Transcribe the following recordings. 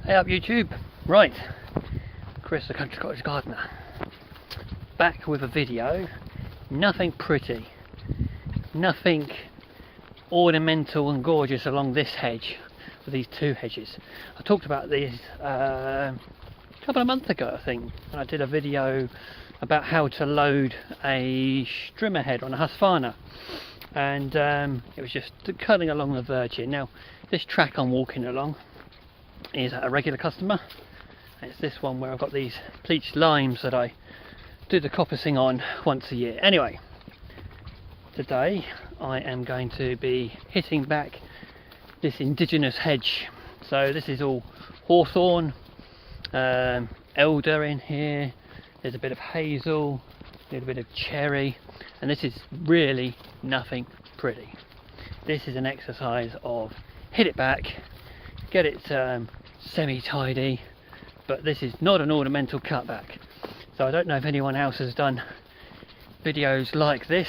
Hey up YouTube, right, Chris the Country Cottage Gardener, back with a video. Nothing pretty, nothing ornamental and gorgeous along this hedge, with these two hedges. I talked about these a couple of months ago, I think, when I did a video about how to load a strimmer head on a Hawthorn, and it was just cutting along the verge here. Now this track I'm walking along is a regular customer. It's this one where I've got these bleached limes that I do the coppicing on once a year. Anyway, today I am going to be hitting back this indigenous hedge. So this is all hawthorn, elder in here, there's a bit of hazel, a little bit of cherry, and this is really nothing pretty. This is an exercise of hit it back, get it semi-tidy, but this is not an ornamental cutback. So I don't know if anyone else has done videos like this,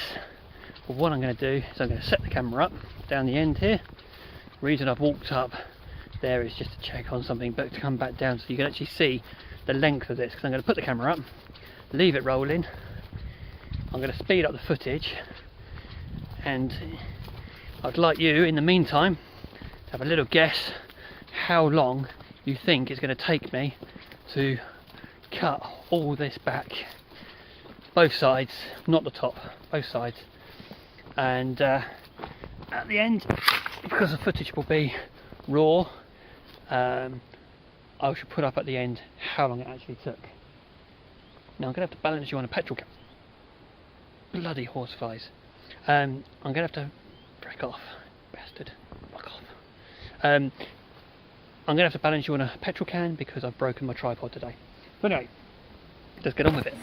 but what I'm going to do is I'm going to set the camera up down the end here. The reason I've walked up there is just to check on something, but to come back down so you can actually see the length of this, because I'm going to put the camera up, leave it rolling, I'm going to speed up the footage, and I'd like you in the meantime to have a little guess how long you think it's going to take me to cut all this back, both sides, not the top, both sides. And at the end, because the footage will be raw, I should put up at the end how long it actually took. Now I'm going to have to balance you on a petrol can. Bloody horseflies. I'm going to have to break off, bastard, fuck off. I'm going to have to balance you on a petrol can because I've broken my tripod today. But anyway, let's get on with it.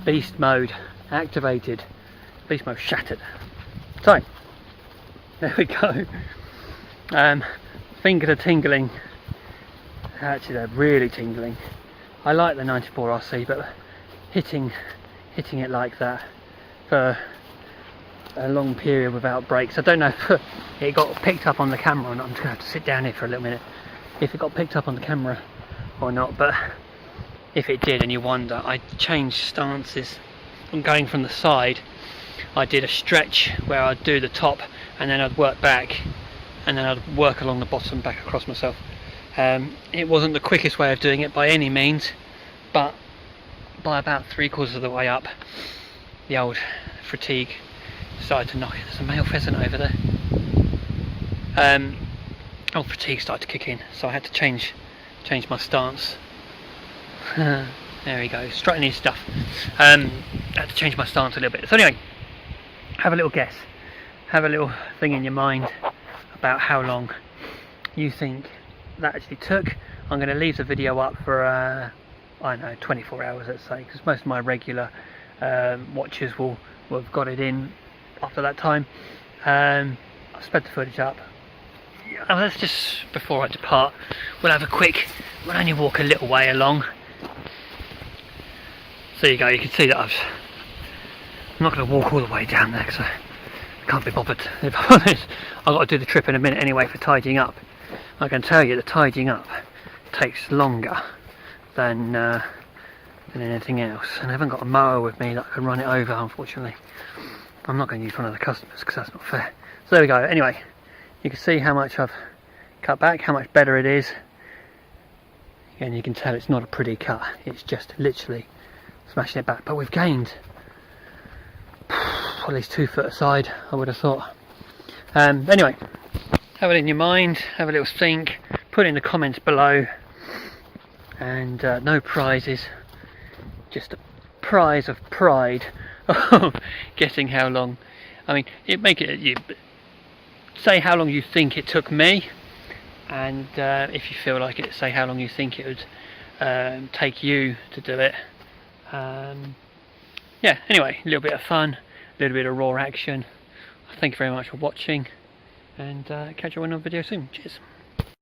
Beast mode activated, beast mode shattered. So there we go. Fingers are tingling. Actually, they're really tingling. I like the 94 RC, but hitting it like that for a long period without breaks. I don't know if it got picked up on the camera or not. I'm just gonna have to sit down here for a little minute. If it got picked up on the camera or not, but if it did and you wonder, I changed stances. I'm going from the side. I did a stretch where I'd do the top and then I'd work back and then I'd work along the bottom back across myself. It wasn't the quickest way of doing it by any means, but by about 3/4 of the way up, the old fatigue started to knock it. There's a male pheasant over there. Old fatigue started to kick in, so I had to change my stance. There we go, strutting his stuff. I had to change my stance a little bit. So anyway, have a little guess. have a little thing in your mind about how long you think that actually took. I'm going to leave the video up for I don't know, 24 hours, let's say, because most of my regular watchers will have got it in after that time. I've sped the footage up. Let's just, before I depart, we'll only walk a little way along. So there you go, you can see that I'm not going to walk all the way down there because I can't be bothered. If I'm honest, I've got to do the trip in a minute anyway for tidying up. I can tell you that tidying up takes longer than anything else, and I haven't got a mower with me that I can run it over, unfortunately. I'm not going to use one of the customers because that's not fair. So there we go. Anyway, you can see how much I've cut back, how much better it is. Again, you can tell it's not a pretty cut, it's just literally smashing it back, but we've gained at least 2 foot aside, I would have thought. Anyway, have it in your mind, have a little think, put it in the comments below, and no prizes, just a prize of pride of guessing how long. I mean, you say how long you think it took me, and if you feel like it, say how long you think it would take you to do it. Yeah, anyway, a little bit of fun, a little bit of raw action. Thank you very much for watching, and catch you on another video soon. Cheers.